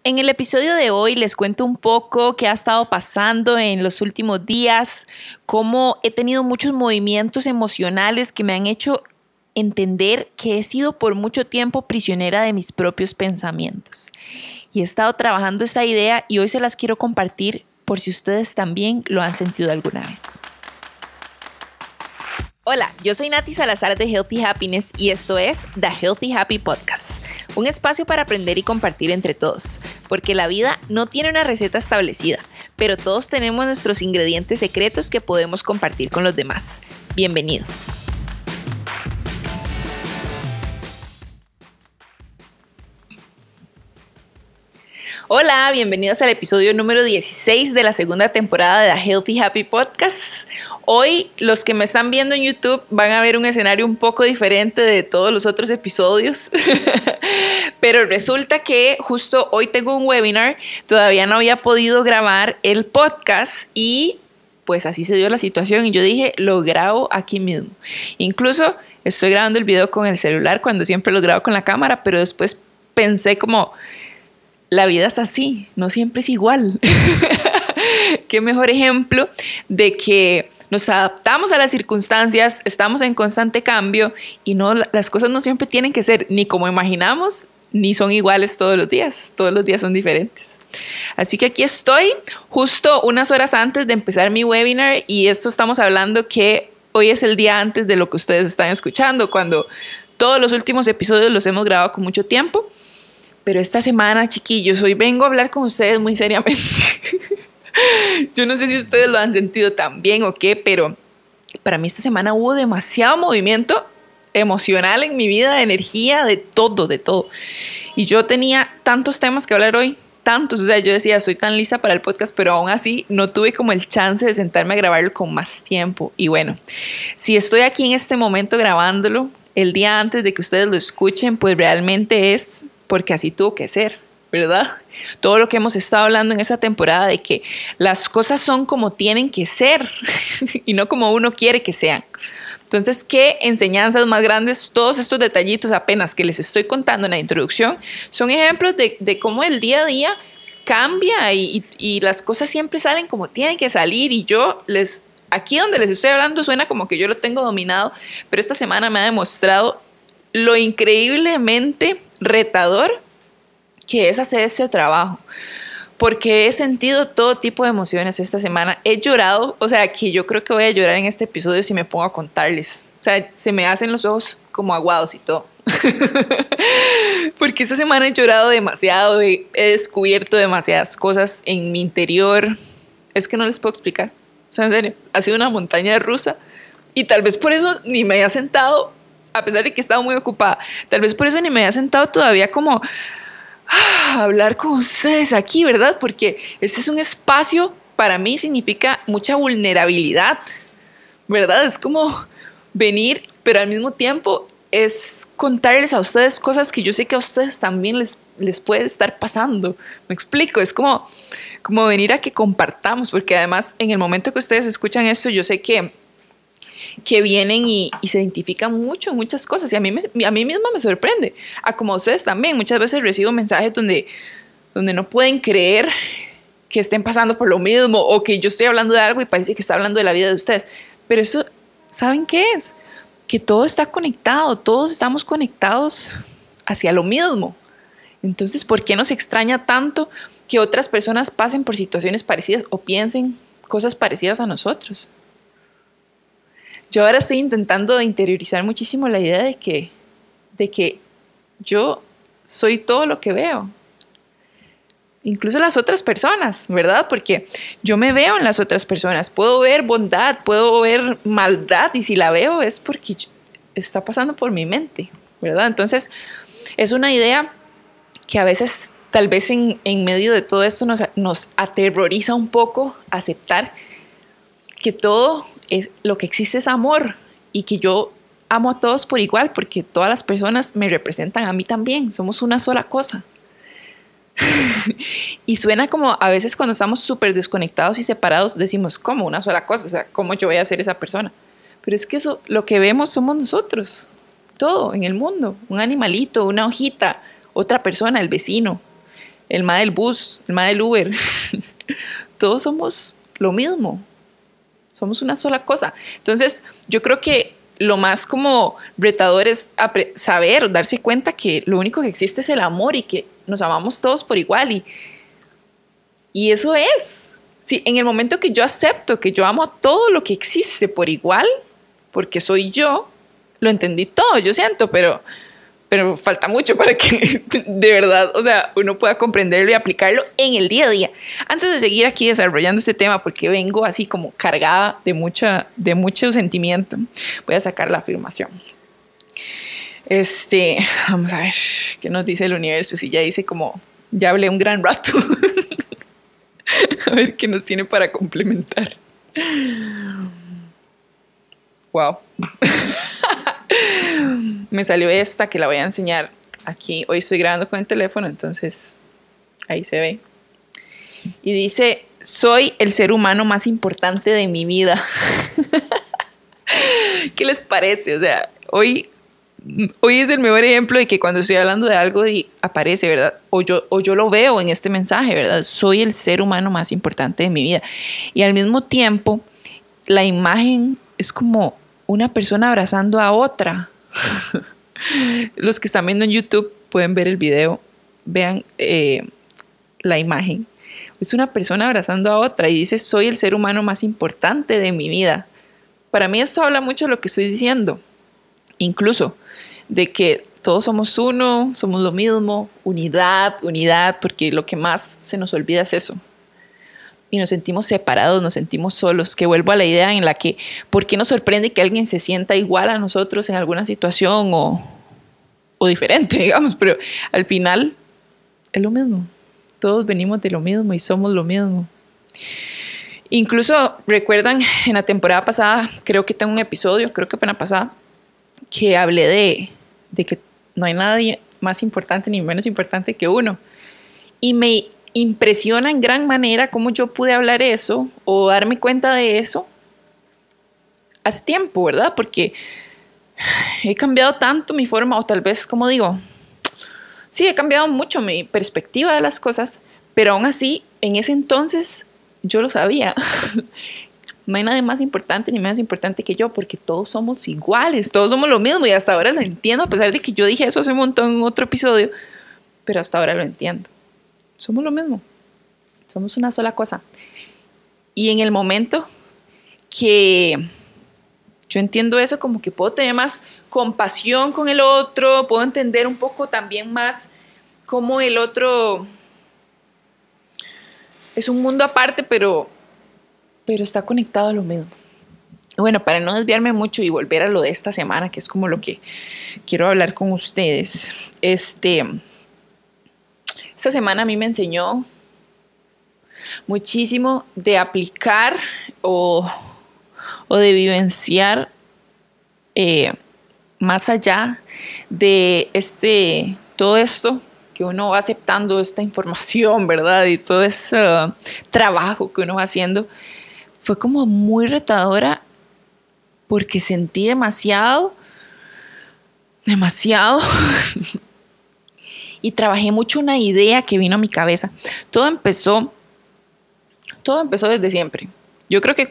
En el episodio de hoy les cuento un poco qué ha estado pasando en los últimos días, cómo he tenido muchos movimientos emocionales que me han hecho entender que he sido por mucho tiempo prisionera de mis propios pensamientos. Y he estado trabajando esta idea y hoy se las quiero compartir por si ustedes también lo han sentido alguna vez. Hola, yo soy Nati Salazar de Healthy Happiness y esto es The Healthy Happy Podcast, un espacio para aprender y compartir entre todos, porque la vida no tiene una receta establecida, pero todos tenemos nuestros ingredientes secretos que podemos compartir con los demás. Bienvenidos. Hola, bienvenidos al episodio número 16 de la segunda temporada de The Healthy Happy Podcast. Hoy los que me están viendo en YouTube van a ver un escenario un poco diferente de todos los otros episodios, pero resulta que justo hoy tengo un webinar, todavía no había podido grabar el podcast y pues así se dio la situación y yo dije, lo grabo aquí mismo. Incluso estoy grabando el video con el celular cuando siempre lo grabo con la cámara, pero después pensé como... La vida es así, no siempre es igual. Qué mejor ejemplo de que nos adaptamos a las circunstancias, estamos en constante cambio y no, las cosas no siempre tienen que ser ni como imaginamos, ni son iguales todos los días son diferentes. Así que aquí estoy, justo unas horas antes de empezar mi webinar y esto estamos hablando que hoy es el día antes de lo que ustedes están escuchando, cuando todos los últimos episodios los hemos grabado con mucho tiempo. Pero esta semana, chiquillos, hoy vengo a hablar con ustedes muy seriamente. Yo no sé si ustedes lo han sentido tan bien o qué, pero para mí esta semana hubo demasiado movimiento emocional en mi vida, de energía, de todo, de todo. Y yo tenía tantos temas que hablar hoy, tantos. O sea, yo decía, soy tan lista para el podcast, pero aún así no tuve como el chance de sentarme a grabarlo con más tiempo. Y bueno, si estoy aquí en este momento grabándolo, el día antes de que ustedes lo escuchen, pues realmente es... porque así tuvo que ser, ¿verdad? Todo lo que hemos estado hablando en esa temporada de que las cosas son como tienen que ser y no como uno quiere que sean. Entonces, ¿qué enseñanzas más grandes? Todos estos detallitos apenas que les estoy contando en la introducción son ejemplos de cómo el día a día cambia y las cosas siempre salen como tienen que salir y aquí donde les estoy hablando suena como que yo lo tengo dominado, pero esta semana me ha demostrado lo increíblemente retador que es hacer este trabajo, porque he sentido todo tipo de emociones esta semana. He llorado, o sea, que yo creo que voy a llorar en este episodio si me pongo a contarles. O sea, se me hacen los ojos como aguados y todo. Porque esta semana he llorado demasiado, he descubierto demasiadas cosas en mi interior. Es que no les puedo explicar. O sea, en serio, ha sido una montaña rusa y tal vez por eso ni me había sentado, a pesar de que he estado muy ocupada, tal vez por eso ni me había sentado todavía como a hablar con ustedes aquí, ¿verdad? Porque este es un espacio, para mí significa mucha vulnerabilidad, ¿verdad? Es como venir, pero al mismo tiempo es contarles a ustedes cosas que yo sé que a ustedes también les puede estar pasando. ¿Me explico? Es como venir a que compartamos, porque además en el momento que ustedes escuchan esto, yo sé que vienen y se identifican mucho en muchas cosas y a mí misma me sorprende, a como ustedes también, muchas veces recibo mensajes donde no pueden creer que estén pasando por lo mismo o que yo estoy hablando de algo y parece que está hablando de la vida de ustedes, pero eso, ¿saben qué es? Que todo está conectado, todos estamos conectados hacia lo mismo. Entonces, ¿por qué nos extraña tanto que otras personas pasen por situaciones parecidas o piensen cosas parecidas a nosotros? Yo ahora estoy intentando interiorizar muchísimo la idea de que yo soy todo lo que veo. Incluso las otras personas, ¿verdad? Porque yo me veo en las otras personas. Puedo ver bondad, puedo ver maldad y si la veo es porque está pasando por mi mente, ¿verdad? Entonces es una idea que a veces tal vez en medio de todo esto nos aterroriza un poco aceptar que todo lo que existe es amor y que yo amo a todos por igual porque todas las personas me representan a mí también, somos una sola cosa. Y suena como a veces cuando estamos súper desconectados y separados decimos, ¿cómo? Una sola cosa, o sea, ¿cómo yo voy a ser esa persona? Pero es que eso, lo que vemos somos nosotros, todo en el mundo, un animalito, una hojita, otra persona, el vecino, el mae del bus, el mae del Uber. Todos somos lo mismo. Somos una sola cosa. Entonces, yo creo que lo más como retador es saber, darse cuenta que lo único que existe es el amor y que nos amamos todos por igual. Y eso es. Sí, en el momento que yo acepto que yo amo todo lo que existe por igual, porque soy yo, lo entendí todo, yo siento, pero falta mucho para que de verdad, o sea, uno pueda comprenderlo y aplicarlo en el día a día. Antes de seguir aquí desarrollando este tema, porque vengo así como cargada de mucho sentimiento, voy a sacar la afirmación. Vamos a ver, ¿qué nos dice el universo? Si ya hice como, ya hablé un gran rato. A ver qué nos tiene para complementar. Wow. Me salió esta que la voy a enseñar aquí. Hoy estoy grabando con el teléfono, entonces ahí se ve. Y dice, soy el ser humano más importante de mi vida. ¿Qué les parece? O sea, hoy es el mejor ejemplo de que cuando estoy hablando de algo aparece, ¿verdad? O yo lo veo en este mensaje, ¿verdad? Soy el ser humano más importante de mi vida. Y al mismo tiempo, la imagen es como una persona abrazando a otra. Los que están viendo en YouTube pueden ver el video, vean la imagen. Es una persona abrazando a otra y dice, soy el ser humano más importante de mi vida. Para mí esto habla mucho de lo que estoy diciendo, incluso de que todos somos uno, somos lo mismo, unidad, porque lo que más se nos olvida es eso. Y nos sentimos separados, nos sentimos solos, que vuelvo a la idea en la que, ¿por qué nos sorprende que alguien se sienta igual a nosotros en alguna situación o diferente, digamos? Pero al final es lo mismo. Todos venimos de lo mismo y somos lo mismo. Incluso, recuerdan, en la temporada pasada, creo que tengo un episodio, creo que fue en la pasada, que hablé de que no hay nadie más importante ni menos importante que uno. Y me impresiona en gran manera cómo yo pude hablar eso o darme cuenta de eso hace tiempo, ¿verdad? Porque he cambiado tanto mi forma, o tal vez, como digo, sí, he cambiado mucho mi perspectiva de las cosas, pero aún así, en ese entonces, yo lo sabía. No hay nadie más importante ni menos importante que yo, porque todos somos iguales, todos somos lo mismo, y hasta ahora lo entiendo, a pesar de que yo dije eso hace un montón en otro episodio, pero hasta ahora lo entiendo. Somos lo mismo, somos una sola cosa. Y en el momento que yo entiendo eso, como que puedo tener más compasión con el otro, puedo entender un poco también más cómo el otro es un mundo aparte, pero está conectado a lo mismo. Bueno, para no desviarme mucho y volver a lo de esta semana, que es como lo que quiero hablar con ustedes, esta semana a mí me enseñó muchísimo de aplicar o de vivenciar más allá de todo esto que uno va aceptando, esta información, ¿verdad? Y todo ese trabajo que uno va haciendo. Fue como muy retadora porque sentí demasiado y trabajé mucho una idea que vino a mi cabeza. Todo empezó desde siempre. Yo creo que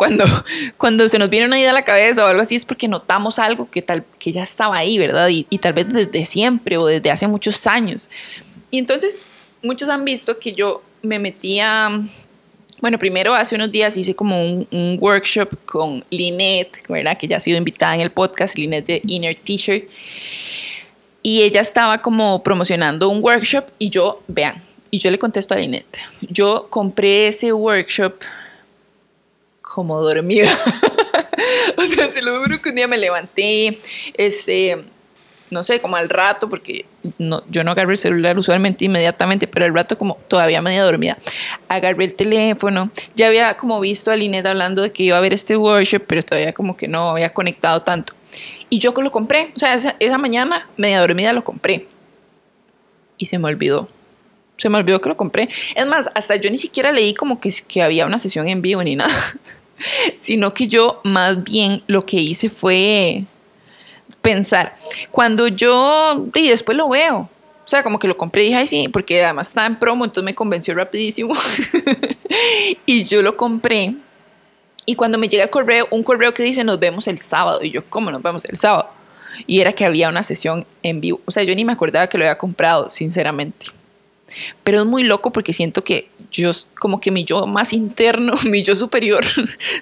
cuando se nos viene una idea a la cabeza o algo así es porque notamos algo que ya estaba ahí, ¿verdad? Y tal vez desde siempre o desde hace muchos años. Y entonces muchos han visto que yo me metía. Bueno, primero hace unos días hice como un workshop con Lynette, ¿verdad? Que ya ha sido invitada en el podcast, Lynette de Inner Teacher. Y ella estaba como promocionando un workshop y yo le contesto a Lynette. Yo compré ese workshop como dormida. O sea, se lo juro que un día me levanté, no sé, como al rato, porque yo no agarré el celular usualmente inmediatamente, pero al rato como todavía media dormida, agarré el teléfono, ya había como visto a Lynette hablando de que iba a haber este workshop, pero todavía como que no había conectado tanto. Y yo lo compré, o sea, esa mañana media dormida lo compré. Y se me olvidó que lo compré. Es más, hasta yo ni siquiera leí como que había una sesión en vivo ni nada, sino que yo más bien lo que hice fue pensar, y después lo veo, sea, como que lo compré y dije, ay, sí, porque además estaba en promo, entonces me convenció rapidísimo. Y yo lo compré. Y cuando me llega el correo, un correo que dice, nos vemos el sábado. Y yo, ¿cómo nos vemos el sábado? Y era que había una sesión en vivo. O sea, yo ni me acordaba que lo había comprado, sinceramente. Pero es muy loco porque siento que yo, como que mi yo más interno, mi yo superior,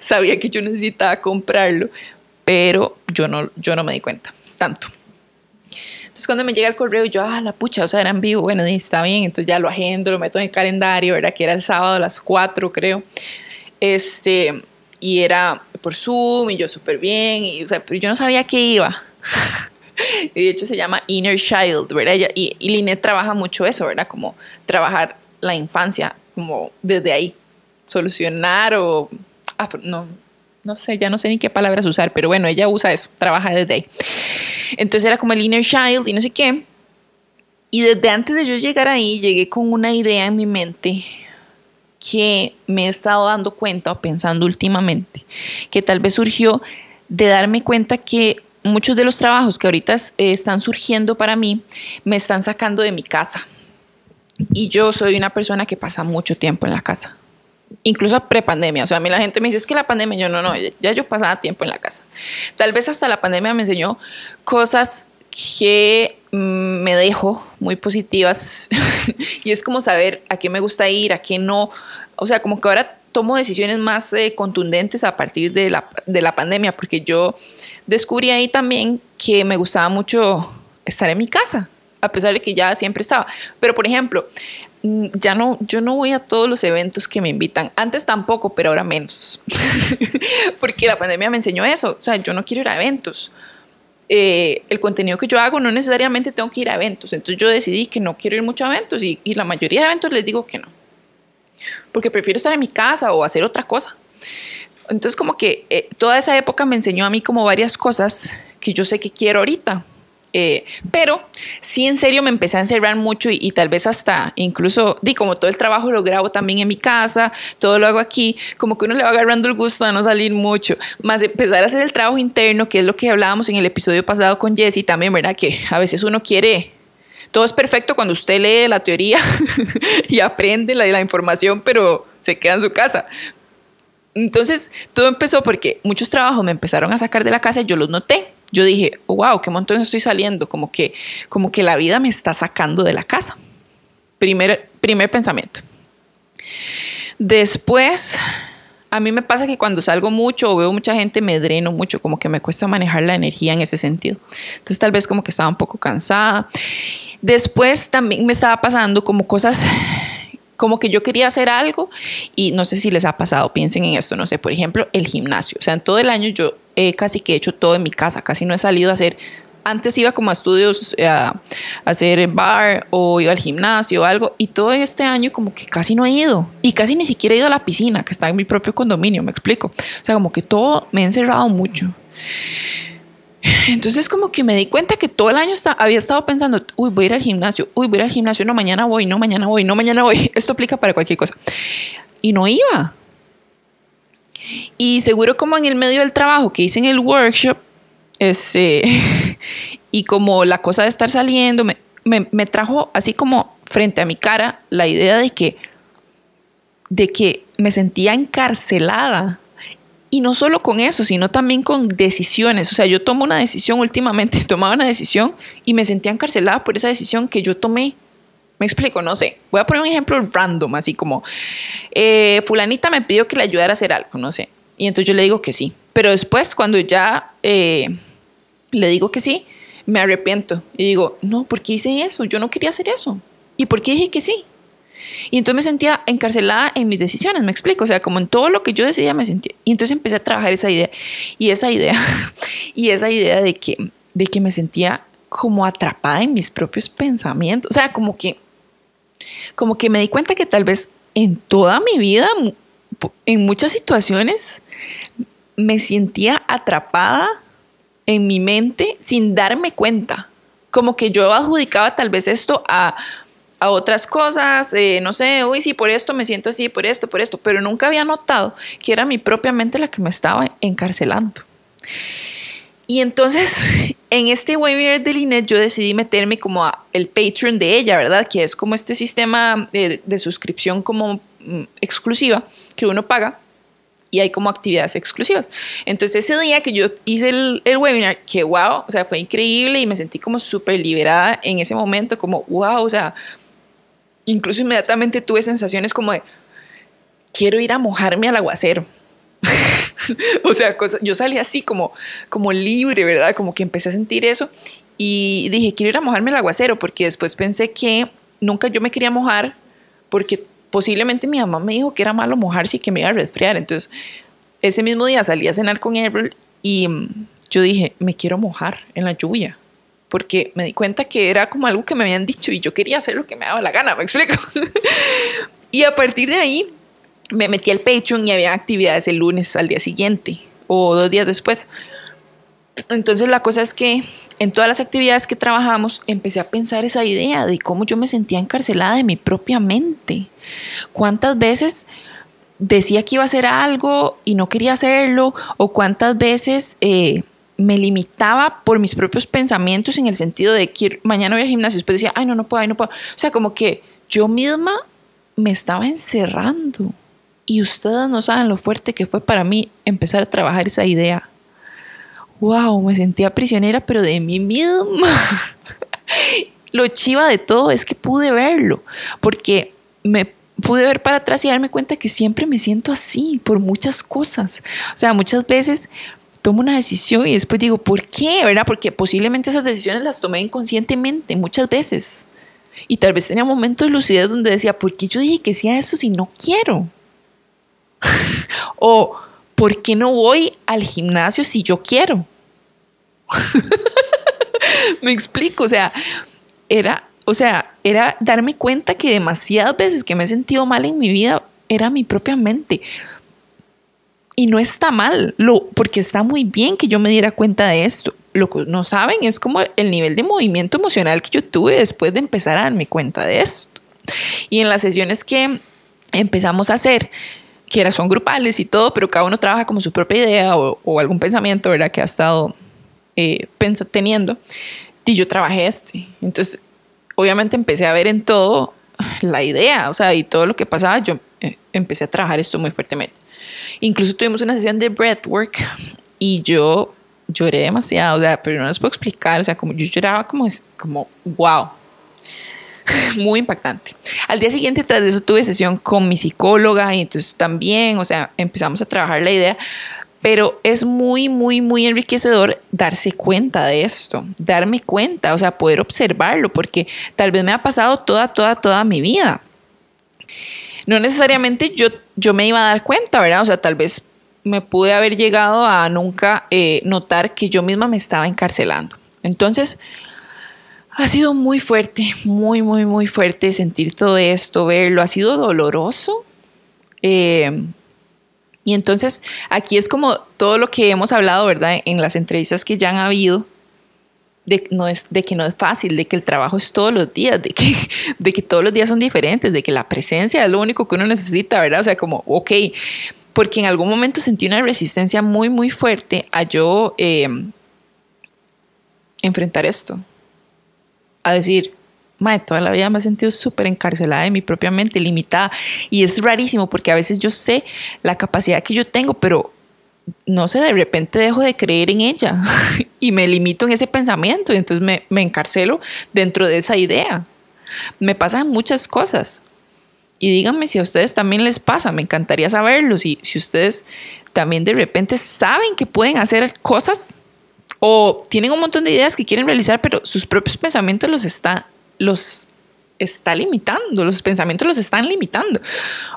sabía que yo necesitaba comprarlo, pero yo no me di cuenta tanto. Entonces cuando me llega el correo, yo, la pucha, o sea, era en vivo, bueno, está bien, entonces ya lo agendo, lo meto en el calendario, ¿verdad? Que era el sábado a las 4, creo. Y era por Zoom, y yo súper bien, y, o sea, pero yo no sabía qué iba. Y de hecho se llama Inner Child, ¿verdad? Y Lynette trabaja mucho eso, ¿verdad? Como trabajar la infancia, como desde ahí, solucionar o... no sé, ya no sé ni qué palabras usar, pero bueno, ella usa eso, trabaja desde ahí. Entonces era como el Inner Child y no sé qué. Y desde antes de yo llegar ahí, llegué con una idea en mi mente que me he estado dando cuenta o pensando últimamente, que tal vez surgió de darme cuenta que muchos de los trabajos que ahorita están surgiendo para mí me están sacando de mi casa. Y yo soy una persona que pasa mucho tiempo en la casa. Incluso prepandemia, o sea, a mí la gente me dice, es que la pandemia, yo no, ya yo pasaba tiempo en la casa. Tal vez hasta la pandemia me enseñó cosas que me dejo muy positivas y es como saber a qué me gusta ir, a qué no, o sea, como que ahora tomo decisiones más contundentes a partir de la pandemia, porque yo descubrí ahí también que me gustaba mucho estar en mi casa, a pesar de que ya siempre estaba. Pero, por ejemplo, yo no voy a todos los eventos que me invitan. Antes tampoco, pero ahora menos. Porque la pandemia me enseñó eso. O sea, yo no quiero ir a eventos. El contenido que yo hago no necesariamente tengo que ir a eventos. Entonces yo decidí que no quiero ir mucho a eventos y la mayoría de eventos les digo que no. Porque prefiero estar en mi casa o hacer otra cosa. Entonces como que toda esa época me enseñó a mí como varias cosas que yo sé que quiero ahorita. Pero sí, en serio me empecé a encerrar mucho y tal vez hasta incluso, como todo el trabajo lo grabo también en mi casa, todo lo hago aquí, como que uno le va agarrando el gusto a no salir mucho, más empezar a hacer el trabajo interno, que es lo que hablábamos en el episodio pasado con Jessie también, ¿verdad? Que a veces uno quiere, todo es perfecto cuando usted lee la teoría y aprende la información, pero se queda en su casa. Entonces todo empezó porque muchos trabajos me empezaron a sacar de la casa y yo los noté. Yo dije, oh, wow, qué montón estoy saliendo, como que la vida me está sacando de la casa. Primer pensamiento. Después, a mí me pasa que cuando salgo mucho o veo mucha gente me dreno mucho, como que me cuesta manejar la energía en ese sentido. Entonces tal vez como que estaba un poco cansada. Después también me estaba pasando como cosas... como que yo quería hacer algo y no sé si les ha pasado, piensen en esto, no sé, por ejemplo, el gimnasio. O sea, en todo el año yo casi que he hecho todo en mi casa, casi no he salido a hacer, antes iba como a estudios a hacer bar o iba al gimnasio o algo y todo este año como que casi no he ido y casi ni siquiera he ido a la piscina que está en mi propio condominio, me explico. O sea, como que todo me he encerrado mucho. Entonces como que me di cuenta que todo el año había estado pensando, uy, voy a ir al gimnasio, no, mañana voy, no, mañana voy. Esto aplica para cualquier cosa. Y no iba. Y seguro como en el medio del trabajo que hice en el workshop, y como la cosa de estar saliendo, me trajo así como frente a mi cara la idea de que me sentía encarcelada. Y no solo con eso, sino también con decisiones. O sea, yo tomo una decisión últimamente, tomaba una decisión y me sentía encarcelada por esa decisión que yo tomé. Me explico, no sé. Voy a poner un ejemplo random, así como fulanita me pidió que le ayudara a hacer algo, no sé. Y entonces yo le digo que sí. Pero después, cuando ya le digo que sí, me arrepiento. Y digo, no, ¿por qué hice eso? Yo no quería hacer eso. ¿Y por qué dije que sí? Y entonces me sentía encarcelada en mis decisiones, me explico, o sea, como en todo lo que yo decidía me sentía. Y entonces empecé a trabajar esa idea de que me sentía como atrapada en mis propios pensamientos, o sea, como que me di cuenta que tal vez en toda mi vida, en muchas situaciones, me sentía atrapada en mi mente sin darme cuenta, como que yo adjudicaba tal vez esto a otras cosas, no sé, uy, sí, por esto me siento así, por esto, pero nunca había notado que era mi propia mente la que me estaba encarcelando. Y entonces, en este webinar de Lynette, yo decidí meterme como a el Patreon de ella, ¿verdad? Que es como este sistema de suscripción como exclusiva que uno paga y hay como actividades exclusivas. Entonces, ese día que yo hice el webinar, que wow, o sea, fue increíble y me sentí como súper liberada en ese momento, como wow, o sea, incluso inmediatamente tuve sensaciones como de, quiero ir a mojarme al aguacero. O sea, yo salí así como libre, ¿verdad? Como que empecé a sentir eso y dije, quiero ir a mojarme al aguacero, porque después pensé que nunca yo me quería mojar porque posiblemente mi mamá me dijo que era malo mojarse y que me iba a resfriar. Entonces, ese mismo día salí a cenar con April y yo dije, me quiero mojar en la lluvia, porque me di cuenta que era como algo que me habían dicho y yo quería hacer lo que me daba la gana, ¿me explico? Y a partir de ahí me metí al Patreon y había actividades el lunes al día siguiente o 2 días después. Entonces la cosa es que en todas las actividades que trabajamos empecé a pensar esa idea de cómo yo me sentía encarcelada de mi propia mente. ¿Cuántas veces decía que iba a hacer algo y no quería hacerlo? ¿O cuántas veces me limitaba por mis propios pensamientos en el sentido de que mañana voy al gimnasio? Después decía, ay, no puedo, ay, no puedo. O sea, como que yo misma me estaba encerrando. Y ustedes no saben lo fuerte que fue para mí empezar a trabajar esa idea. Wow, me sentía prisionera, pero de mí misma. Lo chiva de todo es que pude verlo, porque me pude ver para atrás y darme cuenta que siempre me siento así por muchas cosas. O sea, muchas veces tomo una decisión y después digo, ¿por qué? ¿Verdad? Porque posiblemente esas decisiones las tomé inconscientemente muchas veces. Y tal vez tenía momentos de lucidez donde decía, ¿por qué yo dije que sí a eso si no quiero? O ¿por qué no voy al gimnasio si yo quiero? Me explico, o sea, era darme cuenta que demasiadas veces que me he sentido mal en mi vida era mi propia mente. Y no está mal, porque está muy bien que yo me diera cuenta de esto. Lo que no saben es como el nivel de movimiento emocional que yo tuve después de empezar a darme cuenta de esto. Y en las sesiones que empezamos a hacer, que son grupales y todo, pero cada uno trabaja como su propia idea o algún pensamiento, ¿verdad?, que ha estado teniendo. Y yo trabajé Entonces, obviamente empecé a ver en todo la idea, o sea, y todo lo que pasaba, yo empecé a trabajar esto muy fuertemente. Incluso tuvimos una sesión de breathwork y yo lloré demasiado, o sea, pero no les puedo explicar, o sea, como yo lloraba como wow. Muy impactante. Al día siguiente, tras de eso, tuve sesión con mi psicóloga y entonces también, o sea, empezamos a trabajar la idea, pero es muy, muy, muy enriquecedor darse cuenta de esto, darme cuenta, o sea, poder observarlo, porque tal vez me ha pasado toda mi vida. No necesariamente yo me iba a dar cuenta, ¿verdad? O sea, tal vez me pude haber llegado a nunca notar que yo misma me estaba encarcelando. Entonces, ha sido muy fuerte, muy, muy, muy fuerte sentir todo esto, verlo. Ha sido doloroso. Y entonces aquí es como todo lo que hemos hablado, ¿verdad? En las entrevistas que ya han habido, de que no es fácil, de que el trabajo es todos los días, de que todos los días son diferentes, de que la presencia es lo único que uno necesita, ¿verdad? O sea, como, ok, porque en algún momento sentí una resistencia muy, muy fuerte a yo enfrentar esto. A decir, madre, toda la vida me he sentido súper encarcelada de mi propia mente, limitada. Y es rarísimo porque a veces yo sé la capacidad que yo tengo, pero no sé, de repente dejo de creer en ella y me limito en ese pensamiento y entonces me encarcelo dentro de esa idea. Me pasan muchas cosas. Y díganme si a ustedes también les pasa, me encantaría saberlo. Si ustedes también de repente saben que pueden hacer cosas o tienen un montón de ideas que quieren realizar, pero sus propios pensamientos los está limitando, los pensamientos los están limitando.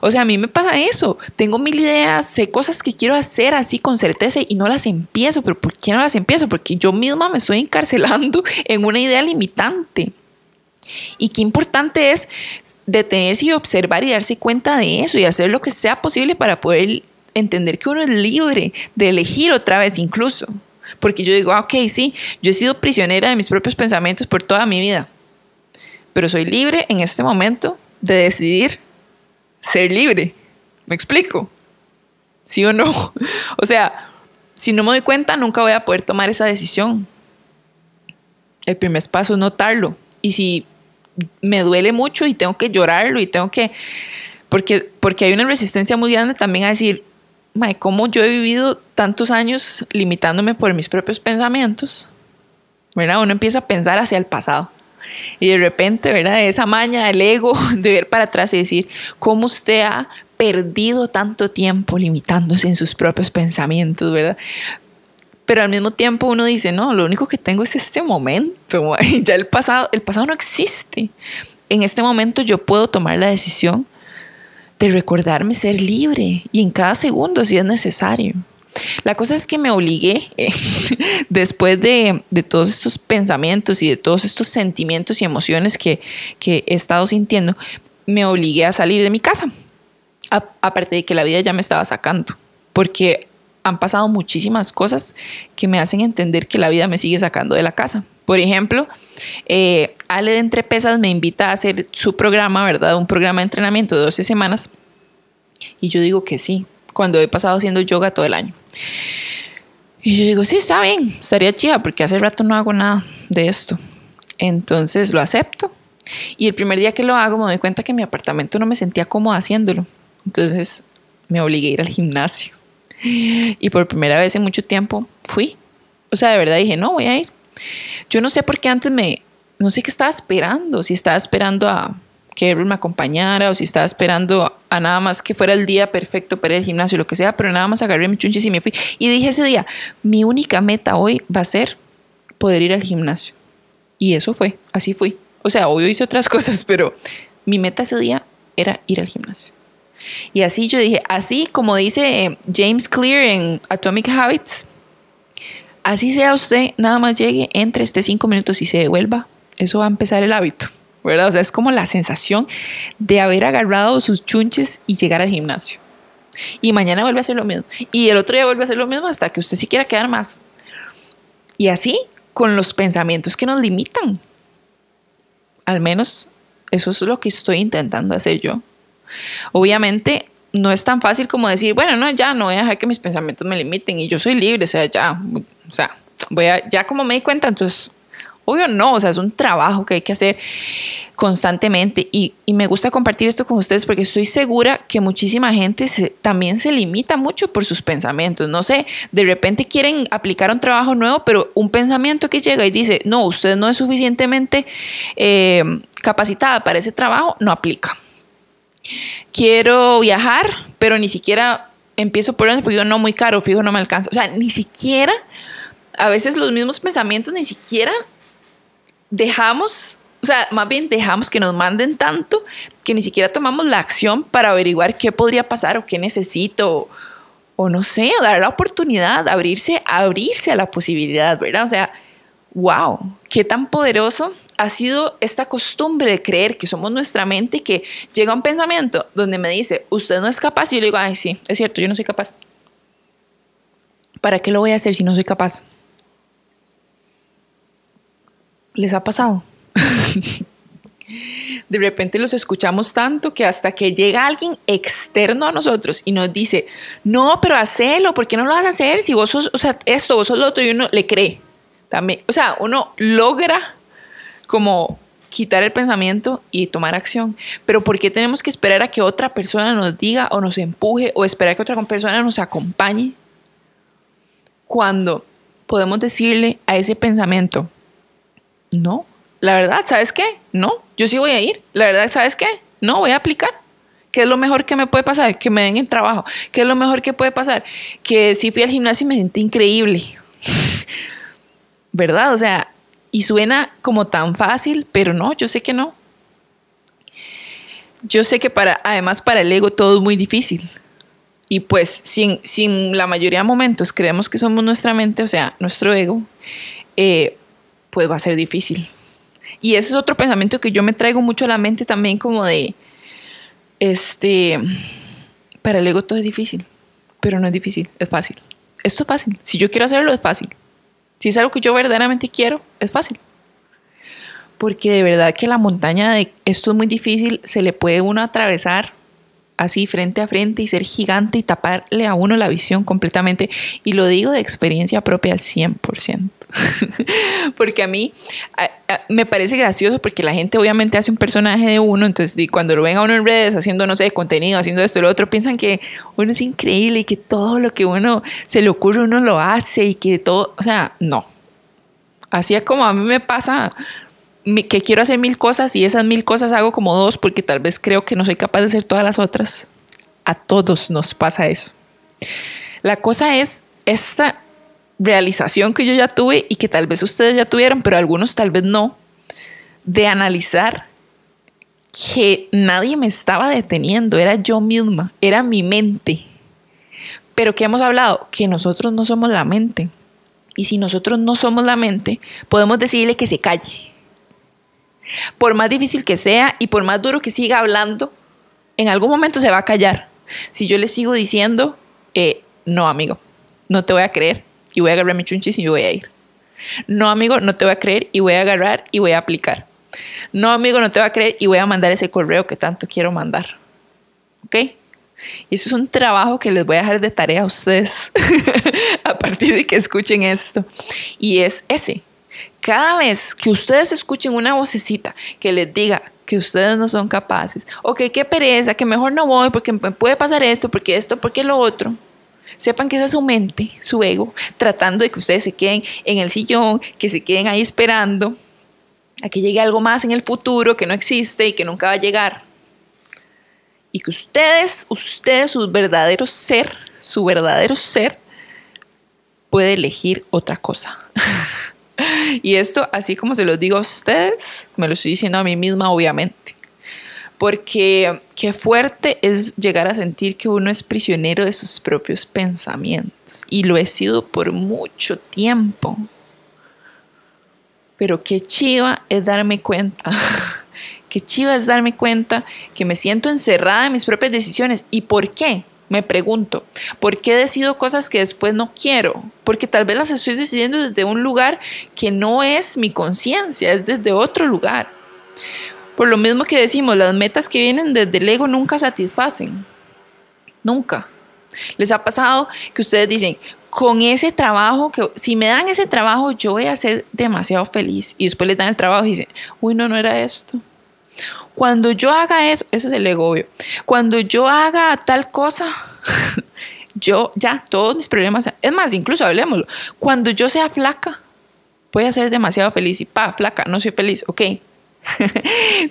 O sea, a mí me pasa eso. Tengo 1000 ideas, sé cosas que quiero hacer así con certeza y no las empiezo. ¿Pero por qué no las empiezo? Porque yo misma me estoy encarcelando en una idea limitante. Y qué importante es detenerse y observar y darse cuenta de eso y hacer lo que sea posible para poder entender que uno es libre de elegir otra vez incluso. Porque yo digo, ok, sí, yo he sido prisionera de mis propios pensamientos por toda mi vida, pero soy libre en este momento de decidir ser libre. ¿Me explico? ¿Sí o no? O sea, Si no me doy cuenta, nunca voy a poder tomar esa decisión. El primer paso es notarlo. Y si me duele mucho y tengo que llorarlo y tengo que... Porque hay una resistencia muy grande también a decir, mae, ¿cómo yo he vivido tantos años limitándome por mis propios pensamientos? ¿Verdad? Uno empieza a pensar hacia el pasado. Y de repente, ¿verdad? Esa maña del ego de ver para atrás y decir, ¿cómo usted ha perdido tanto tiempo limitándose en sus propios pensamientos, ¿verdad? Pero al mismo tiempo uno dice, no, lo único que tengo es este momento. Ya el pasado no existe. En este momento yo puedo tomar la decisión de recordarme ser libre y en cada segundo si es necesario. La cosa es que me obligué, después de todos estos pensamientos y de todos estos sentimientos y emociones que he estado sintiendo, me obligué a salir de mi casa. Aparte de que la vida ya me estaba sacando, porque han pasado muchísimas cosas que me hacen entender que la vida me sigue sacando de la casa. Por ejemplo, Ale de Entre Pesas me invita a hacer su programa, ¿verdad? Un programa de entrenamiento de 12 semanas. Y yo digo que sí, cuando he pasado haciendo yoga todo el año. Y yo digo, sí, está bien, estaría chida, porque hace rato no hago nada de esto. Entonces lo acepto. Y el primer día que lo hago me doy cuenta que en mi apartamento no me sentía cómoda haciéndolo. Entonces me obligué a ir al gimnasio. Y por primera vez en mucho tiempo fui. O sea, de verdad dije, no, voy a ir. Yo no sé por qué antes no sé qué estaba esperando. Si estaba esperando a que Errol me acompañara o si estaba esperando a nada más que fuera el día perfecto para ir al gimnasio, lo que sea, pero nada más agarré mi chunchis y me fui. Y dije ese día, mi única meta hoy va a ser poder ir al gimnasio. Y eso fue, así fui. O sea, obvio hice otras cosas, pero mi meta ese día era ir al gimnasio. Y así yo dije, así como dice James Clear en Atomic Habits, así sea usted, nada más llegue, entre 5 minutos y se devuelva, eso va a empezar el hábito, ¿verdad? O sea, es como la sensación de haber agarrado sus chunches y llegar al gimnasio. Y mañana vuelve a hacer lo mismo. Y el otro día vuelve a hacer lo mismo hasta que usted sí quiera quedar más. Y así con los pensamientos que nos limitan. Al menos eso es lo que estoy intentando hacer yo. Obviamente no es tan fácil como decir, bueno, no, ya no voy a dejar que mis pensamientos me limiten y yo soy libre, ya como me di cuenta, entonces, obvio no, o sea, es un trabajo que hay que hacer constantemente y me gusta compartir esto con ustedes porque estoy segura que muchísima gente también se limita mucho por sus pensamientos. No sé, de repente quieren aplicar un trabajo nuevo, pero un pensamiento que llega y dice, no, usted no es suficientemente capacitada para ese trabajo, no aplica. Quiero viajar, pero ni siquiera empiezo por donde, porque yo no, muy caro, fijo, no me alcanza. O sea, ni siquiera, a veces los mismos pensamientos ni siquiera dejamos, o sea, más bien dejamos que nos manden tanto que ni siquiera tomamos la acción para averiguar qué podría pasar o qué necesito o no sé, dar la oportunidad, abrirse a la posibilidad, ¿verdad? O sea, wow, qué tan poderoso ha sido esta costumbre de creer que somos nuestra mente y que llega un pensamiento donde me dice, usted no es capaz, y yo le digo, ay, sí, es cierto, yo no soy capaz. ¿Para qué lo voy a hacer si no soy capaz? ¿Les ha pasado? De repente los escuchamos tanto que hasta que llega alguien externo a nosotros y nos dice, no, pero hacelo, ¿por qué no lo vas a hacer? Si vos sos, o sea, esto, vos sos lo otro, y uno le cree también. O sea, uno logra como quitar el pensamiento y tomar acción. Pero ¿por qué tenemos que esperar a que otra persona nos diga o nos empuje o esperar a que otra persona nos acompañe cuando podemos decirle a ese pensamiento, no, la verdad, ¿sabes qué? No, yo sí voy a ir. La verdad, ¿sabes qué? No, voy a aplicar. ¿Qué es lo mejor que me puede pasar? Que me den el trabajo. ¿Qué es lo mejor que puede pasar? Que sí fui al gimnasio y me sentí increíble. ¿Verdad? O sea, y suena como tan fácil, pero no, yo sé que no. Yo sé que además para el ego todo es muy difícil. Y pues si en la mayoría de momentos creemos que somos nuestra mente, o sea, nuestro ego, pues va a ser difícil. Y ese es otro pensamiento que yo me traigo mucho a la mente también, como de, para el ego todo es difícil, pero no es difícil, es fácil. Esto es fácil, si yo quiero hacerlo es fácil. Si es algo que yo verdaderamente quiero, es fácil. Porque de verdad que la montaña de esto es muy difícil, se le puede uno atravesar así frente a frente y ser gigante y taparle a uno la visión completamente. Y lo digo de experiencia propia al 100%. Porque a mí me parece gracioso porque la gente obviamente hace un personaje de uno, entonces cuando lo ven a uno en redes haciendo, no sé, contenido, haciendo esto y lo otro, piensan que uno es increíble y que todo lo que uno se le ocurre uno lo hace y que todo, o sea, no. Así es como a mí me pasa que quiero hacer 1000 cosas y esas 1000 cosas hago como 2 porque tal vez creo que no soy capaz de hacer todas las otras. A todos nos pasa eso. La cosa es esta realización que yo ya tuve y que tal vez ustedes ya tuvieron, pero algunos tal vez no, de analizar que nadie me estaba deteniendo, era yo misma, era mi mente. Pero ¿qué hemos hablado? Que nosotros no somos la mente. Y si nosotros no somos la mente, podemos decirle que se calle. Por más difícil que sea y por más duro que siga hablando, en algún momento se va a callar. Si yo le sigo diciendo, no amigo, no te voy a creer y voy a agarrar mi chunchis y voy a ir. No amigo, no te voy a creer y voy a agarrar y voy a aplicar. No amigo, no te voy a creer y voy a mandar ese correo que tanto quiero mandar. ¿Ok? Y eso es un trabajo que les voy a dejar de tarea a ustedes a partir de que escuchen esto. Y es ese. Cada vez que ustedes escuchen una vocecita que les diga que ustedes no son capaces, o que qué pereza, que mejor no voy porque me puede pasar esto, porque lo otro, sepan que esa es su mente, su ego, tratando de que ustedes se queden en el sillón, que se queden ahí esperando a que llegue algo más en el futuro que no existe y que nunca va a llegar. Y que ustedes, su verdadero ser, puede elegir otra cosa. Y esto, así como se los digo a ustedes, me lo estoy diciendo a mí misma, obviamente. Porque qué fuerte es llegar a sentir que uno es prisionero de sus propios pensamientos. Y lo he sido por mucho tiempo. Pero qué chiva es darme cuenta. Qué chiva es darme cuenta que me siento encerrada en mis propias decisiones. ¿Y por qué? Me pregunto, ¿por qué decido cosas que después no quiero? Porque tal vez las estoy decidiendo desde un lugar que no es mi conciencia, es desde otro lugar. Por lo mismo que decimos, las metas que vienen desde el ego nunca satisfacen. Nunca. ¿Les ha pasado que ustedes dicen, con ese trabajo, que si me dan ese trabajo, yo voy a ser demasiado feliz? Y después les dan el trabajo y dicen, uy, no era esto. Cuando yo haga eso es el ego, obvio. Cuando yo haga tal cosa, yo ya, todos mis problemas, es más, incluso hablemoslo. Cuando yo sea flaca, voy a ser demasiado feliz. Y flaca, no soy feliz, ok.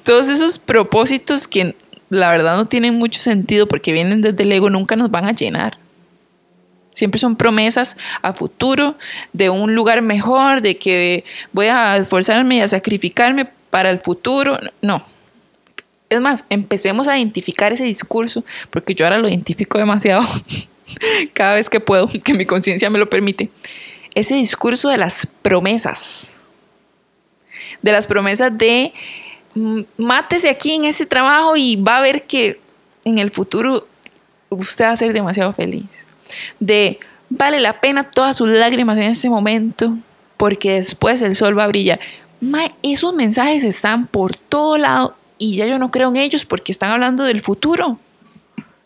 Todos esos propósitos que la verdad no tienen mucho sentido porque vienen desde el ego, nunca nos van a llenar. Siempre son promesas a futuro de un lugar mejor, de que voy a esforzarme y a sacrificarme para el futuro. No. Es más, empecemos a identificar ese discurso, porque yo ahora lo identifico demasiado cada vez que puedo, que mi conciencia me lo permite. Ese discurso de las promesas. De las promesas de mátese aquí en ese trabajo y va a ver que en el futuro usted va a ser demasiado feliz. De vale la pena todas sus lágrimas en ese momento porque después el sol va a brillar. Esos mensajes están por todo lado y ya yo no creo en ellos porque están hablando del futuro.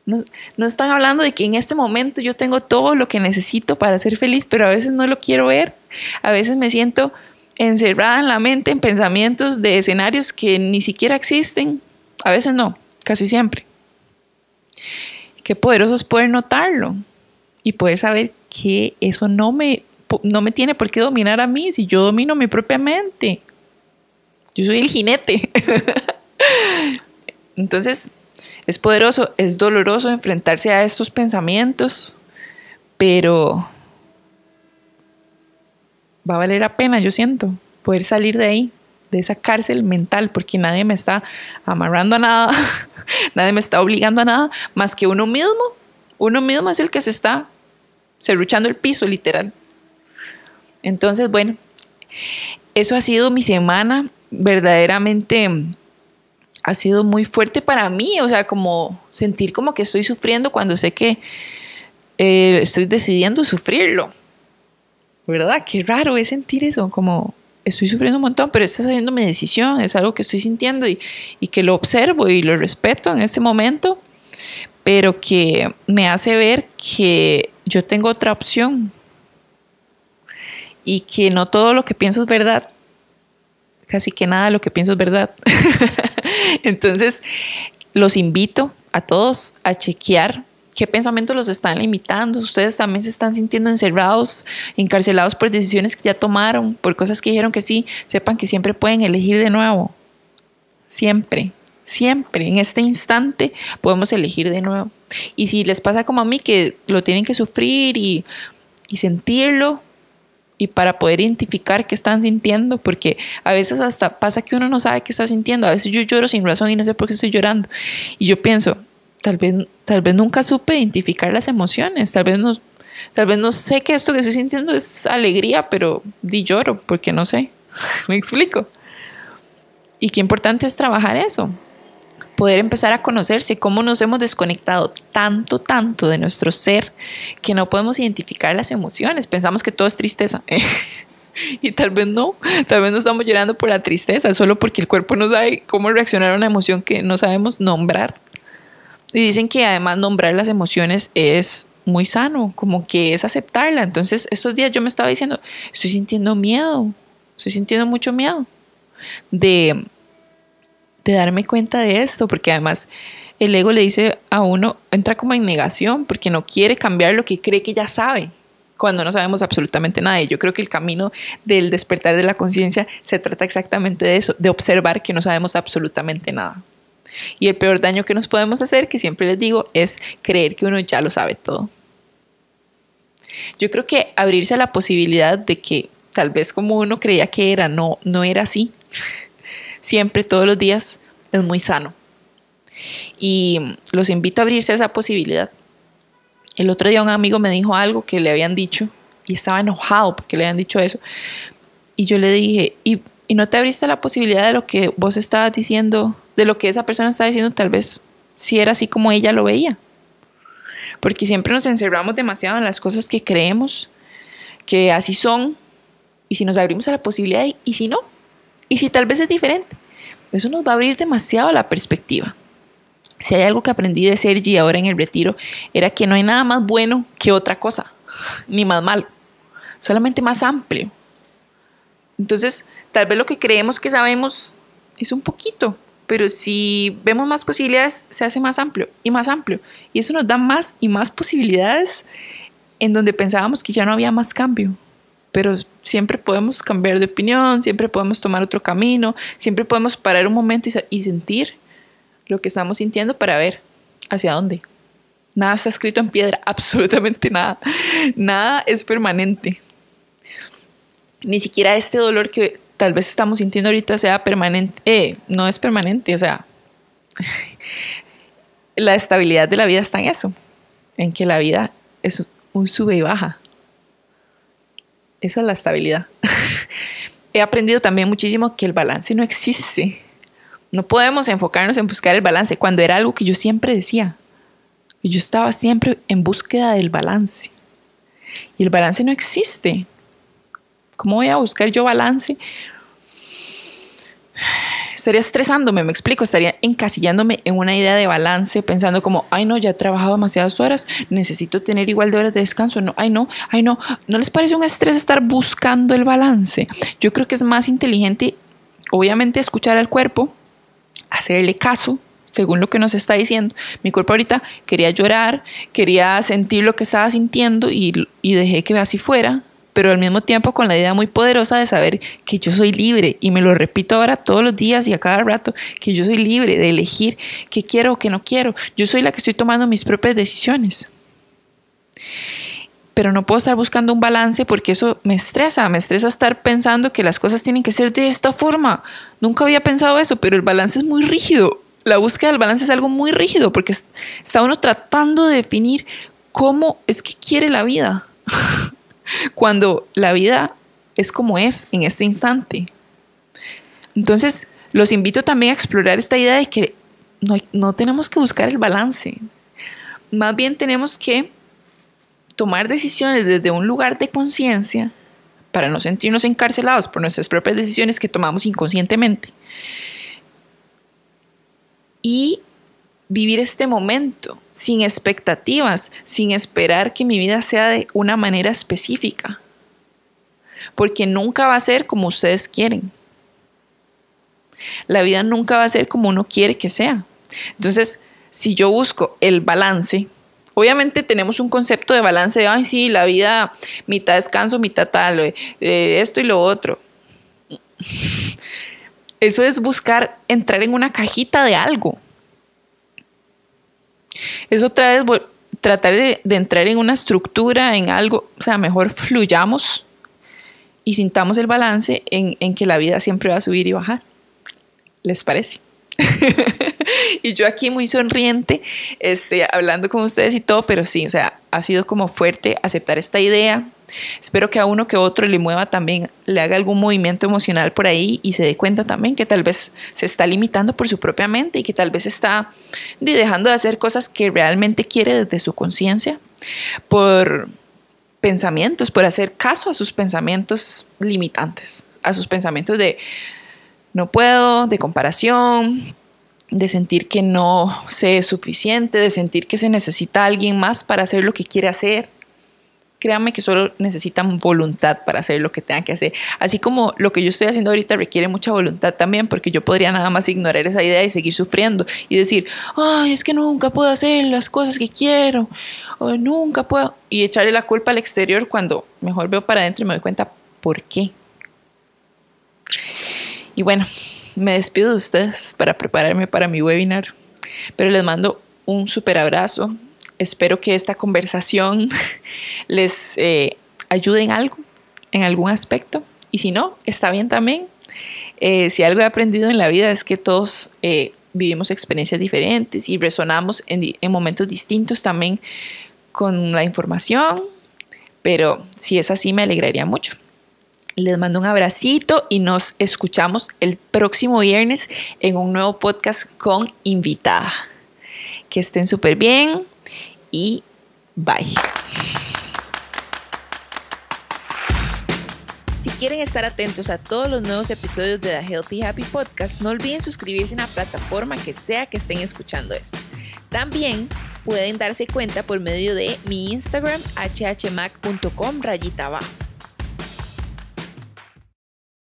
No están hablando de que en este momento yo tengo todo lo que necesito para ser feliz, pero a veces no lo quiero ver. A veces me siento encerrada en la mente en pensamientos de escenarios que ni siquiera existen. A veces no, casi siempre. Qué poderoso es poder notarlo y poder saber que eso no me tiene por qué dominar a mí si yo domino mi propia mente. Yo soy el jinete. Entonces, es poderoso, es doloroso enfrentarse a estos pensamientos, pero va a valer la pena, yo siento, poder salir de ahí, de esa cárcel mental, porque nadie me está amarrando a nada, nadie me está obligando a nada, más que uno mismo. Uno mismo es el que se está serruchando el piso, literal. Entonces, bueno, eso ha sido mi semana, verdaderamente ha sido muy fuerte para mí, o sea, como sentir como que estoy sufriendo cuando sé que estoy decidiendo sufrirlo, ¿verdad? Qué raro es sentir eso, como estoy sufriendo un montón, pero está siendo mi decisión, es algo que estoy sintiendo y que lo observo y lo respeto en este momento, pero que me hace ver que yo tengo otra opción y que no todo lo que pienso es verdad. Casi que nada de lo que pienso es verdad. Entonces, los invito a todos a chequear qué pensamientos los están limitando. Ustedes también se están sintiendo encerrados, encarcelados por decisiones que ya tomaron, por cosas que dijeron que sí. Sepan que siempre pueden elegir de nuevo. Siempre, siempre. En este instante podemos elegir de nuevo. Y si les pasa como a mí, que lo tienen que sufrir y sentirlo, y para poder identificar qué están sintiendo, porque a veces hasta pasa que uno no sabe qué está sintiendo. A veces yo lloro sin razón y no sé por qué estoy llorando. Y yo pienso, tal vez nunca supe identificar las emociones. Tal vez no sé que esto que estoy sintiendo es alegría, pero lloro porque no sé. ¿Me explico? Y qué importante es trabajar eso. Poder empezar a conocerse, cómo nos hemos desconectado tanto de nuestro ser que no podemos identificar las emociones. Pensamos que todo es tristeza. Y tal vez no estamos llorando por la tristeza, solo porque el cuerpo no sabe cómo reaccionar a una emoción que no sabemos nombrar. Y dicen que además nombrar las emociones es muy sano, como que es aceptarla. Entonces estos días yo me estaba diciendo, estoy sintiendo miedo, estoy sintiendo mucho miedo de darme cuenta de esto, porque además el ego le dice a uno, entra como en negación, porque no quiere cambiar lo que cree que ya sabe, cuando no sabemos absolutamente nada. Y yo creo que el camino del despertar de la conciencia se trata exactamente de eso, de observar que no sabemos absolutamente nada. Y el peor daño que nos podemos hacer, que siempre les digo, es creer que uno ya lo sabe todo. Yo creo que abrirse a la posibilidad de que tal vez como uno creía que era, no era así. Siempre, todos los días, es muy sano. Y los invito a abrirse a esa posibilidad. El otro día un amigo me dijo algo que le habían dicho y estaba enojado porque le habían dicho eso. Y yo le dije, ¿y no te abriste a la posibilidad de lo que vos estabas diciendo, de lo que esa persona estaba diciendo, tal vez si era así como ella lo veía? Porque siempre nos encerramos demasiado en las cosas que creemos que así son. Y si nos abrimos a la posibilidad, y si no, y si tal vez es diferente, eso nos va a abrir demasiado la perspectiva. Si hay algo que aprendí de Sergi ahora en el retiro, era que no hay nada más bueno que otra cosa, ni más malo, solamente más amplio. Entonces, tal vez lo que creemos que sabemos es un poquito, pero si vemos más posibilidades, se hace más amplio y más amplio. Y eso nos da más y más posibilidades en donde pensábamos que ya no había más cambio. Pero siempre podemos cambiar de opinión, siempre podemos tomar otro camino, siempre podemos parar un momento y sentir lo que estamos sintiendo para ver hacia dónde. Nada está escrito en piedra, absolutamente nada. Nada es permanente. Ni siquiera este dolor que tal vez estamos sintiendo ahorita sea permanente. No es permanente, o sea, la estabilidad de la vida está en eso, en que la vida es un sube y baja. Esa es la estabilidad. He aprendido también muchísimo que el balance no existe. No podemos enfocarnos en buscar el balance, cuando era algo que yo siempre decía. Yo estaba siempre en búsqueda del balance. Y el balance no existe. ¿Cómo voy a buscar yo balance? Estaría estresándome, me explico, estaría encasillándome en una idea de balance, pensando como, ay no, ya he trabajado demasiadas horas, necesito tener igual de horas de descanso. No, ay no. ¿No les parece un estrés estar buscando el balance? Yo creo que es más inteligente, obviamente, escuchar al cuerpo, hacerle caso, según lo que nos está diciendo. Mi cuerpo ahorita quería llorar, quería sentir lo que estaba sintiendo y dejé que así fuera, pero al mismo tiempo con la idea muy poderosa de saber que yo soy libre, y me lo repito ahora todos los días y a cada rato, que yo soy libre de elegir qué quiero o qué no quiero. Yo soy la que estoy tomando mis propias decisiones. Pero no puedo estar buscando un balance porque eso me estresa estar pensando que las cosas tienen que ser de esta forma. Nunca había pensado eso, pero el balance es muy rígido. La búsqueda del balance es algo muy rígido porque está uno tratando de definir cómo es que quiere la vida. Cuando la vida es como es en este instante. Entonces, los invito también a explorar esta idea de que no tenemos que buscar el balance. Más bien tenemos que tomar decisiones desde un lugar de conciencia para no sentirnos encarcelados por nuestras propias decisiones que tomamos inconscientemente. Y vivir este momento sin expectativas, sin esperar que mi vida sea de una manera específica, porque nunca va a ser como ustedes quieren. La vida nunca va a ser como uno quiere que sea. Entonces, si yo busco el balance, obviamente tenemos un concepto de balance de, ay, sí, la vida, mitad descanso, mitad tal, esto y lo otro. Eso es buscar entrar en una cajita de algo. Es otra vez tratar de entrar en una estructura, en algo. O sea, mejor fluyamos y sintamos el balance en que la vida siempre va a subir y bajar. ¿Les parece? Y yo aquí muy sonriente, hablando con ustedes y todo, pero sí, o sea, ha sido como fuerte aceptar esta idea. Espero que a uno que otro le mueva también, le haga algún movimiento emocional por ahí y se dé cuenta también que tal vez se está limitando por su propia mente y que tal vez está dejando de hacer cosas que realmente quiere desde su conciencia por pensamientos, por hacer caso a sus pensamientos limitantes, a sus pensamientos de no puedo, de comparación, de sentir que no sé es suficiente, de sentir que se necesita alguien más para hacer lo que quiere hacer. Créanme que solo necesitan voluntad para hacer lo que tengan que hacer. Así como lo que yo estoy haciendo ahorita requiere mucha voluntad también, porque yo podría nada más ignorar esa idea y seguir sufriendo y decir, ay, es que nunca puedo hacer las cosas que quiero, o nunca puedo, y echarle la culpa al exterior cuando mejor veo para adentro y me doy cuenta por qué. Y bueno, me despido de ustedes para prepararme para mi webinar, pero les mando un súper abrazo. Espero que esta conversación les ayude en algo, en algún aspecto. Y si no, está bien también. Si algo he aprendido en la vida es que todos vivimos experiencias diferentes y resonamos en momentos distintos también con la información. Pero si es así, me alegraría mucho. Les mando un abracito y nos escuchamos el próximo viernes en un nuevo podcast con invitada. Que estén súper bien y bye. Si quieren estar atentos a todos los nuevos episodios de The Healthy Happy Podcast, no olviden suscribirse en la plataforma que sea que estén escuchando esto. También pueden darse cuenta por medio de mi Instagram hhmac.com/.